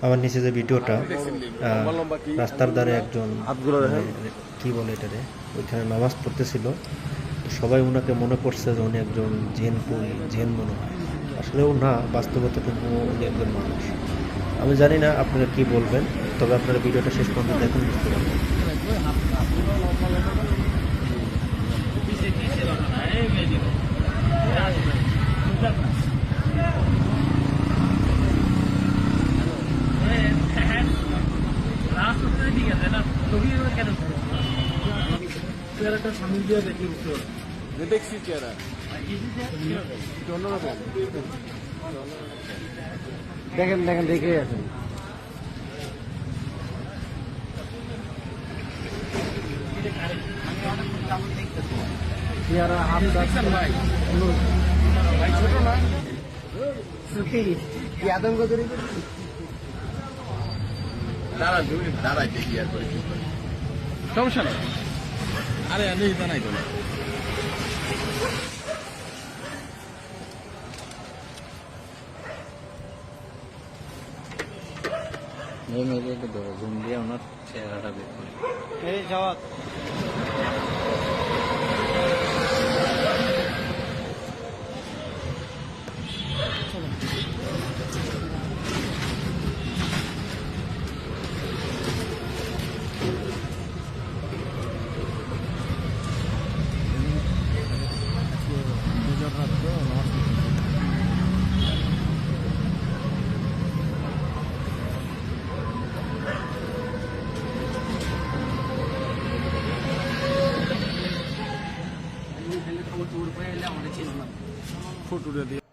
আমার নিচে যে ভিডিওটা, রাস্তার ধারে একজন কি বলে এটারে, ওইখানে নামাজ পড়তেছিল। সবাই ওনাকে মনে করছে যে উনি একজন জেন মনে হয়। আসলেও না, বাস্তবতা কিন্তু উনি একজন মানুষ। আমি জানি না আপনারা কি বলবেন, তবে আপনারা ভিডিওটা শেষ পর্যন্ত দেখুন, বুঝতে পারবেন। দেখছি চেহারা অন্যরকম। দেখেন দেখেন দেখে আছেন। চেহারা হাত ভাই ভাই ছোট না কি আতঙ্ক তৈরি দাঁড়া দাঁড়াই দেখি আর করে সমস্যা নেই। আরে নেই দাঁড়াই তো জুম দিয়ে ওনার চেহারাটা বের করে। এই যাওয়া ফটো দিয়ে